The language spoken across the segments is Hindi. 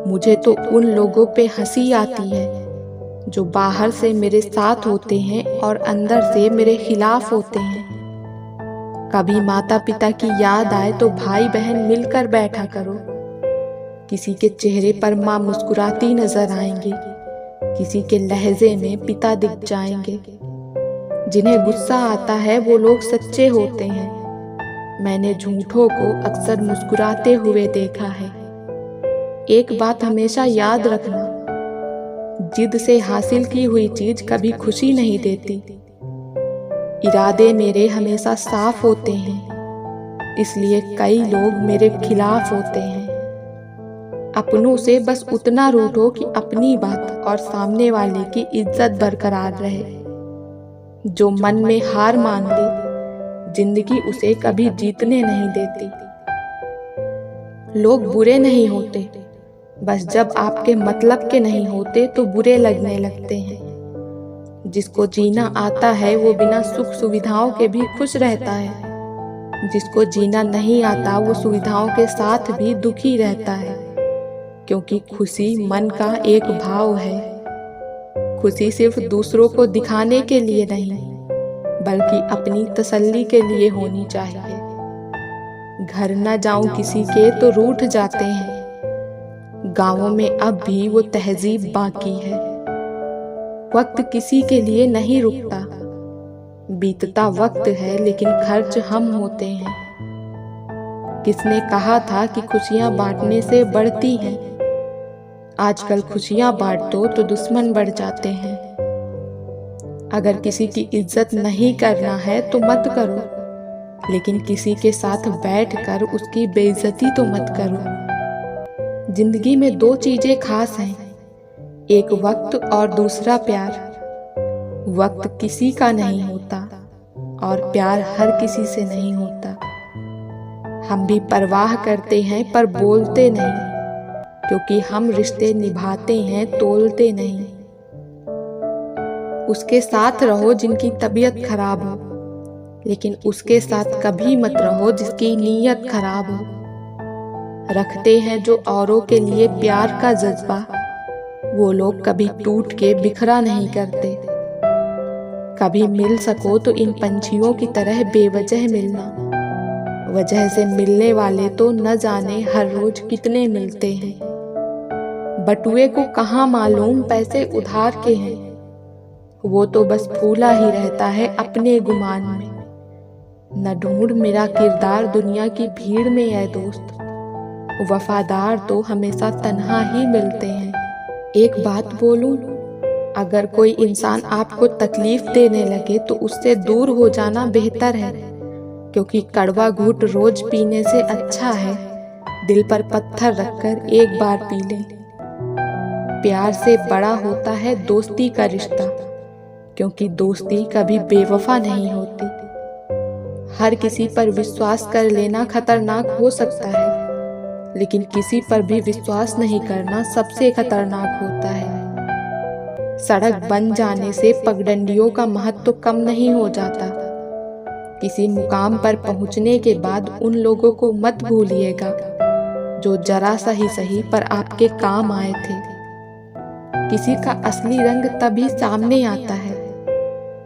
मुझे तो उन लोगों पे हंसी आती है जो बाहर से मेरे साथ होते हैं और अंदर से मेरे खिलाफ होते हैं। कभी माता पिता की याद आए तो भाई बहन मिलकर बैठा करो। किसी के चेहरे पर माँ मुस्कुराती नजर आएंगी, किसी के लहजे में पिता दिख जाएंगे। जिन्हें गुस्सा आता है वो लोग सच्चे होते हैं। मैंने झूठों को अक्सर मुस्कुराते हुए देखा है। एक बात हमेशा याद रखना, जिद से हासिल की हुई चीज कभी खुशी नहीं देती। इरादे मेरे हमेशा साफ होते हैं, इसलिए कई लोग मेरे खिलाफ होते हैं। अपनों से बस उतना रूठो कि अपनी बात और सामने वाले की इज्जत बरकरार रहे। जो मन में हार मान ले, जिंदगी उसे कभी जीतने नहीं देती। लोग बुरे नहीं होते, बस जब आपके मतलब के नहीं होते तो बुरे लगने लगते हैं। जिसको जीना आता है वो बिना सुख सुविधाओं के भी खुश रहता है। जिसको जीना नहीं आता वो सुविधाओं के साथ भी दुखी रहता है। क्योंकि खुशी मन का एक भाव है। खुशी सिर्फ दूसरों को दिखाने के लिए नहीं, बल्कि अपनी तसल्ली के लिए होनी चाहिए। घर न जाऊं किसी के तो रूठ जाते हैं। गांवों में अब भी वो तहजीब बाकी है। वक्त किसी के लिए नहीं रुकता। बीतता वक्त है लेकिन खर्च हम होते हैं। किसने कहा था कि खुशियां बांटने से बढ़ती हैं? आजकल खुशियां बांट दो तो दुश्मन बढ़ जाते हैं। अगर किसी की इज्जत नहीं करना है तो मत करो, लेकिन किसी के साथ बैठकर उसकी बेइज्जती तो मत करो। जिंदगी में दो चीजें खास हैं, एक वक्त और दूसरा प्यार। वक्त किसी का नहीं होता और प्यार हर किसी से नहीं होता। हम भी परवाह करते हैं पर बोलते नहीं, क्योंकि हम रिश्ते निभाते हैं, तोलते नहीं। उसके साथ रहो जिनकी तबीयत खराब हो, लेकिन उसके साथ कभी मत रहो जिसकी नीयत खराब हो। रखते हैं जो औरों के लिए प्यार का जज्बा, वो लोग कभी टूट के बिखरा नहीं करते। कभी मिल सको तो इन पंछियों की तरह बेवजह मिलना। वजह से मिलने वाले तो न जाने हर रोज कितने मिलते हैं। बटुए को कहाँ मालूम पैसे उधार के हैं, वो तो बस फूला ही रहता है अपने गुमान में। न ढूंढ मेरा किरदार दुनिया की भीड़ में है दोस्त, वफादार तो हमेशा तन्हा ही मिलते हैं। एक बात बोलूं, अगर कोई इंसान आपको तकलीफ देने लगे तो उससे दूर हो जाना बेहतर है, क्योंकि कड़वा घूंट रोज पीने से अच्छा है दिल पर पत्थर रखकर एक बार पी लें। प्यार से बड़ा होता है दोस्ती का रिश्ता, क्योंकि दोस्ती कभी बेवफा नहीं होती। हर किसी पर विश्वास कर लेना खतरनाक हो सकता है, लेकिन किसी पर भी विश्वास नहीं करना सबसे खतरनाक होता है। सड़क बन जाने से पगडंडियों का महत्व कम नहीं हो जाता। किसी मुकाम पर पहुंचने के बाद उन लोगों को मत भूलिएगा जो जरा सा ही सही पर आपके काम आए थे। किसी का असली रंग तभी सामने आता है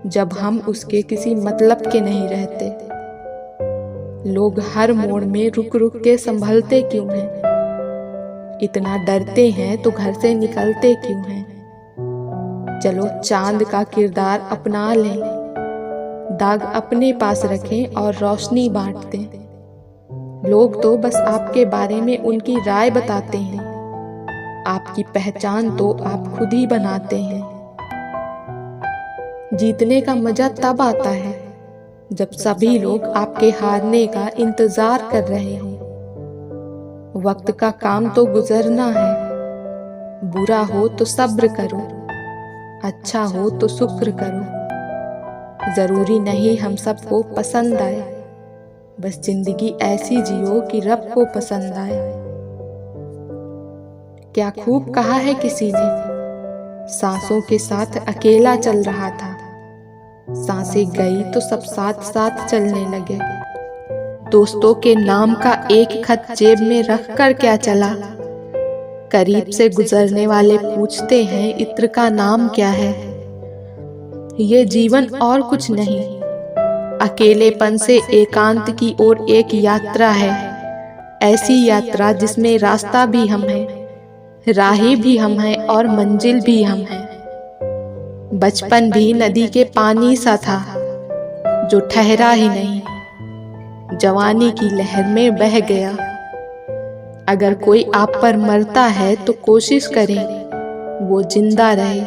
जब हम उसके किसी मतलब के नहीं रहते। लोग हर मोड़ में रुक रुक के संभलते क्यों हैं? इतना डरते हैं तो घर से निकलते क्यों हैं? चलो चांद का किरदार अपना लें, दाग अपने पास रखें और रोशनी बांट दें। लोग तो बस आपके बारे में उनकी राय बताते हैं, आपकी पहचान तो आप खुद ही बनाते हैं। जीतने का मजा तब आता है जब सभी लोग आपके हारने का इंतजार कर रहे हों। वक्त का काम तो गुजरना है। बुरा हो तो सब्र करो, अच्छा हो तो शुक्र करो। जरूरी नहीं हम सबको पसंद आए, बस जिंदगी ऐसी जियो कि रब को पसंद आए। क्या खूब कहा है किसी ने, सांसों के साथ अकेला चल रहा था, सांसें गई तो सब साथ साथ चलने लगे। दोस्तों के नाम का एक खत जेब में रख कर क्या चला, करीब से गुजरने वाले पूछते हैं इत्र का नाम क्या है। ये जीवन और कुछ नहीं, अकेलेपन से एकांत की ओर एक यात्रा है। ऐसी यात्रा जिसमें रास्ता भी हम हैं, राही भी हम हैं और मंजिल भी हम हैं। बचपन भी नदी के पानी सा था जो ठहरा ही नहीं, जवानी की लहर में बह गया। अगर कोई आप पर मरता है तो कोशिश करें वो जिंदा रहे।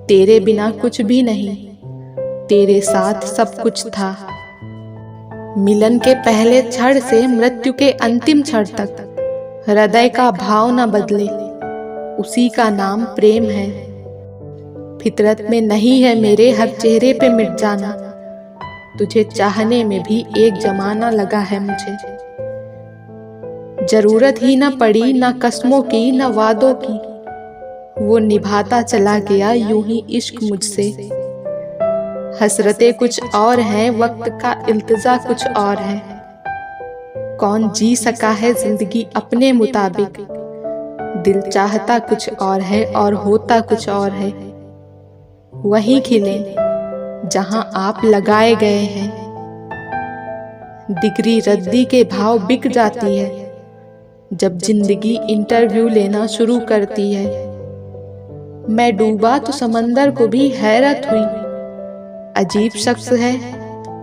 तेरे बिना कुछ भी नहीं, तेरे साथ सब कुछ था। मिलन के पहले क्षण से मृत्यु के अंतिम क्षण तक हृदय का भाव न बदले, उसी का नाम प्रेम है। फितरत में नहीं है मेरे हर चेहरे पे मिट जाना, तुझे चाहने में भी एक जमाना लगा है मुझे। जरूरत ही न पड़ी न कस्मों की न वादों की, वो निभाता चला गया यूं ही इश्क मुझसे। हसरतें कुछ और हैं, वक्त का इल्तिजा कुछ और है। कौन जी सका है जिंदगी अपने मुताबिक, दिल चाहता कुछ और है और होता कुछ और है। वहीं खिले जहां आप लगाए गए हैं। डिग्री रद्दी के भाव बिक जाती है जब जिंदगी इंटरव्यू लेना शुरू करती है। मैं डूबा तो समंदर को भी हैरत हुई, अजीब शख्स है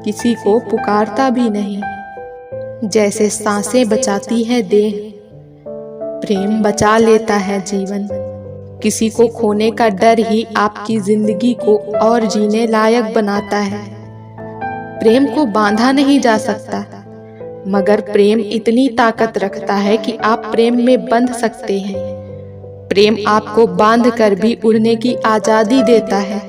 किसी को पुकारता भी नहीं। जैसे सांसें बचाती है देह, प्रेम बचा लेता है जीवन। किसी को खोने का डर ही आपकी जिंदगी को और जीने लायक बनाता है। प्रेम को बांधा नहीं जा सकता, मगर प्रेम इतनी ताकत रखता है कि आप प्रेम में बंध सकते हैं। प्रेम आपको बांध कर भी उड़ने की आजादी देता है,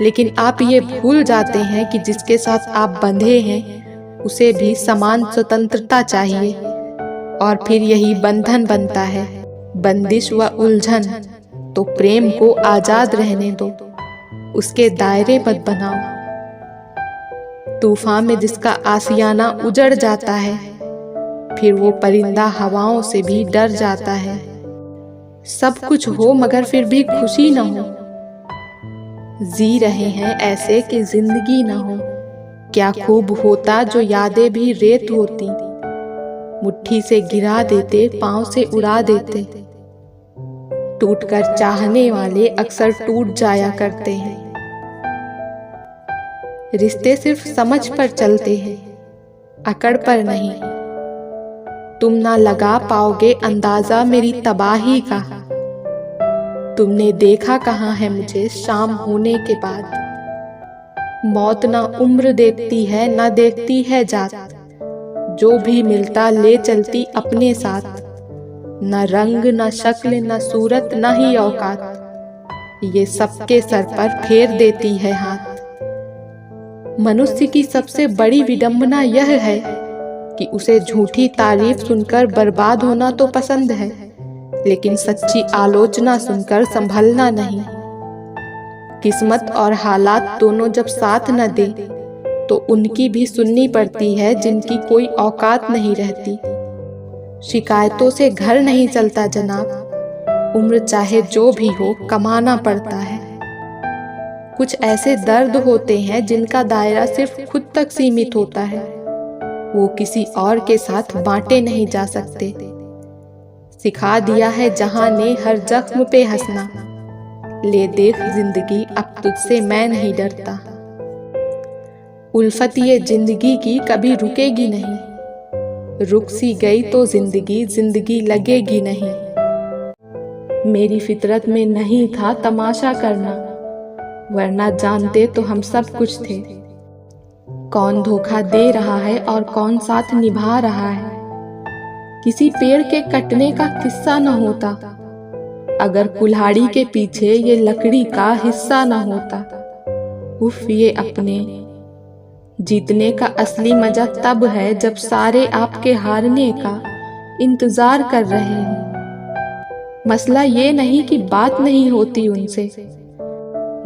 लेकिन आप ये भूल जाते हैं कि जिसके साथ आप बंधे हैं उसे भी समान स्वतंत्रता चाहिए। और फिर यही बंधन बनता है, बंदिश व उलझन। तो प्रेम को आजाद रहने दो, उसके दायरे मत बनाओ। तूफान में जिसका आशियाना उजड़ जाता है, फिर वो परिंदा हवाओं से भी डर जाता है। सब कुछ हो मगर फिर भी खुशी न हो, जी रहे हैं ऐसे कि जिंदगी न हो। क्या खूब होता जो यादें भी रेत होती, मुट्ठी से गिरा देते पांव से उड़ा देते। टूटकर चाहने वाले अक्सर टूट जाया करते हैं। रिश्ते सिर्फ समझ पर चलते हैं, अकड़ पर नहीं। तुम ना लगा पाओगे अंदाजा मेरी तबाही का। तुमने देखा कहाँ है मुझे शाम होने के बाद। मौत ना उम्र देखती है ना देखती है जात, जो भी मिलता ले चलती अपने साथ। न रंग न शक्ल न सूरत न ही औकात, ये सबके सर पर फेर देती है हाथ। मनुष्य की सबसे बड़ी विडंबना यह है कि उसे झूठी तारीफ सुनकर बर्बाद होना तो पसंद है, लेकिन सच्ची आलोचना सुनकर संभलना नहीं। किस्मत और हालात दोनों जब साथ न दे तो उनकी भी सुननी पड़ती है जिनकी कोई औकात नहीं रहती। शिकायतों से घर नहीं चलता जनाब, उम्र चाहे जो भी हो कमाना पड़ता है। कुछ ऐसे दर्द होते हैं जिनका दायरा सिर्फ खुद तक सीमित होता है, वो किसी और के साथ बांटे नहीं जा सकते। सिखा दिया है जहां ने हर जख्म पे हंसना, ले देख जिंदगी अब तुझसे मैं नहीं डरता। उल्फत ये जिंदगी की कभी रुकेगी नहीं, रुक सी गई तो जिंदगी लगेगी नहीं। मेरी फितरत में नहीं था तमाशा करना, वरना जानते तो हम सब कुछ थे। कौन धोखा दे रहा है और कौन साथ निभा रहा है। किसी पेड़ के कटने का किस्सा न होता, अगर कुल्हाड़ी के पीछे ये लकड़ी का हिस्सा न होता। उफ ये अपने जीतने का असली मजा तब है जब सारे आपके हारने का इंतजार कर रहे हैं। मसला ये नहीं कि बात नहीं होती उनसे,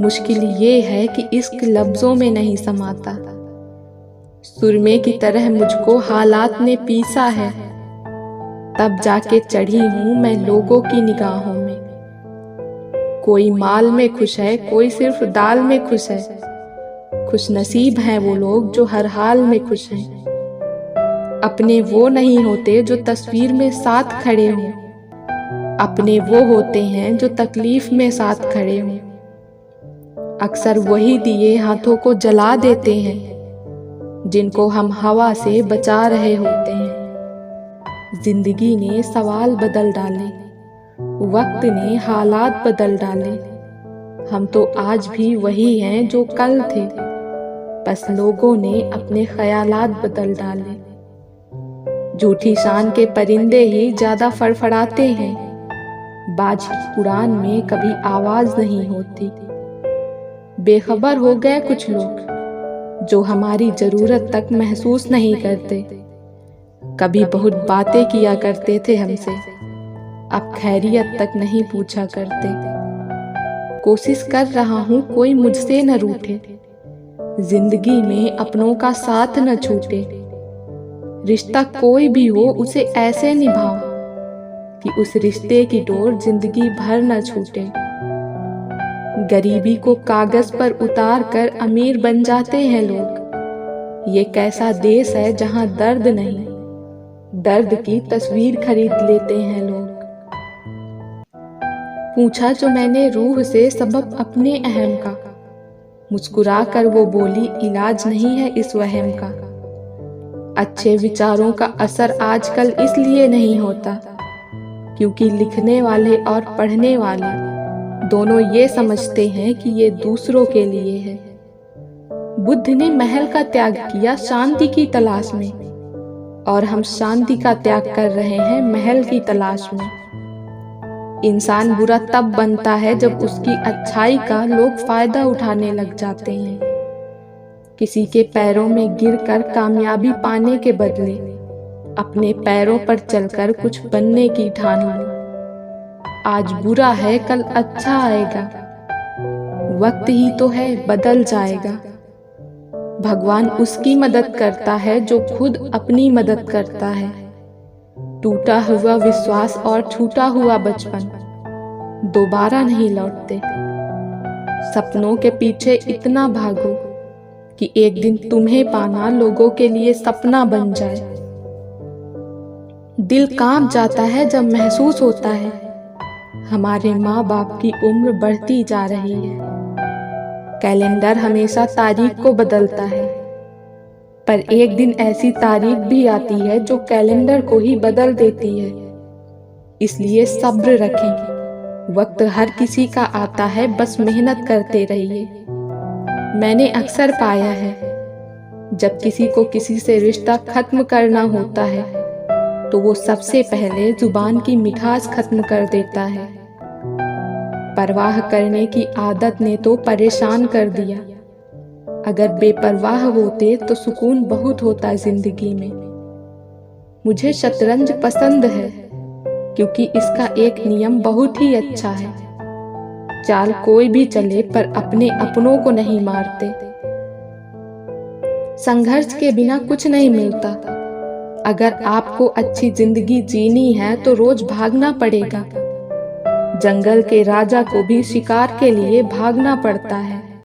मुश्किल ये है कि इश्क लफ्जों में नहीं समाता। सुरमे की तरह मुझको हालात ने पीसा है, तब जाके चढ़ी हूँ मैं लोगों की निगाहों में। कोई माल में खुश है, कोई सिर्फ दाल में खुश है। खुश नसीब हैं वो लोग जो हर हाल में खुश हैं। अपने वो नहीं होते जो तस्वीर में साथ खड़े हों, अपने वो होते हैं जो तकलीफ में साथ खड़े हों। अक्सर वही दिए हाथों को जला देते हैं जिनको हम हवा से बचा रहे होते हैं। जिंदगी ने सवाल बदल डाले, वक्त ने हालात बदल डाले। हम तो आज भी वही हैं जो कल थे, बस लोगों ने अपने ख्यालात बदल डाले। झूठी शान के परिंदे ही ज्यादा फड़फड़ाते हैं, बाज की उड़ान में कभी आवाज नहीं होती। बेखबर हो गए कुछ लोग जो हमारी जरूरत तक महसूस नहीं करते। कभी बहुत बातें किया करते थे हमसे, अब खैरियत तक नहीं पूछा करते। कोशिश कर रहा हूँ कोई मुझसे न रूठे, जिंदगी में अपनों का साथ न छूटे। रिश्ता कोई भी हो उसे ऐसे निभाओ कि उस रिश्ते की डोर जिंदगी भर न छूटे। गरीबी को कागज पर उतार कर अमीर बन जाते हैं लोग। ये कैसा देश है जहां दर्द नहीं, दर्द की तस्वीर खरीद लेते हैं लोग। पूछा जो मैंने रूह से सबब अपने अहम का, मुस्कुरा कर वो बोली इलाज नहीं है इस वहम का। अच्छे विचारों का असर आजकल इसलिए नहीं होता क्योंकि लिखने वाले और पढ़ने वाले दोनों ये समझते हैं कि ये दूसरों के लिए है। बुद्ध ने महल का त्याग किया शांति की तलाश में, और हम शांति का त्याग कर रहे हैं महल की तलाश में। इंसान बुरा तब बनता है जब उसकी अच्छाई का लोग फायदा उठाने लग जाते हैं। किसी के पैरों में गिरकर कामयाबी पाने के बदले अपने पैरों पर चलकर कुछ बनने की ठान लो। आज बुरा है कल अच्छा आएगा, वक्त ही तो है बदल जाएगा। भगवान उसकी मदद करता है जो खुद अपनी मदद करता है। टूटा हुआ विश्वास और छूटा हुआ बचपन दोबारा नहीं लौटते। सपनों के पीछे इतना भागो कि एक दिन तुम्हें पाना लोगों के लिए सपना बन जाए। दिल कांप जाता है जब महसूस होता है हमारे माँ बाप की उम्र बढ़ती जा रही है। कैलेंडर हमेशा तारीख को बदलता है, पर एक दिन ऐसी तारीख भी आती है जो कैलेंडर को ही बदल देती है। इसलिए सब्र रखें, वक्त हर किसी का आता है, बस मेहनत करते रहिए। मैंने अक्सर पाया है जब किसी को किसी से रिश्ता खत्म करना होता है तो वो सबसे पहले जुबान की मिठास खत्म कर देता है। परवाह करने की आदत ने तो परेशान कर दिया। अगर बेपरवाह होते तो सुकून बहुत होता जिंदगी में। मुझे शतरंज पसंद है क्योंकि इसका एक नियम बहुत ही अच्छा है। चाल कोई भी चले पर अपने अपनों को नहीं मारते। संघर्ष के बिना कुछ नहीं मिलता। अगर आपको अच्छी जिंदगी जीनी है तो रोज भागना पड़ेगा। जंगल के राजा को भी शिकार के लिए भागना पड़ता है।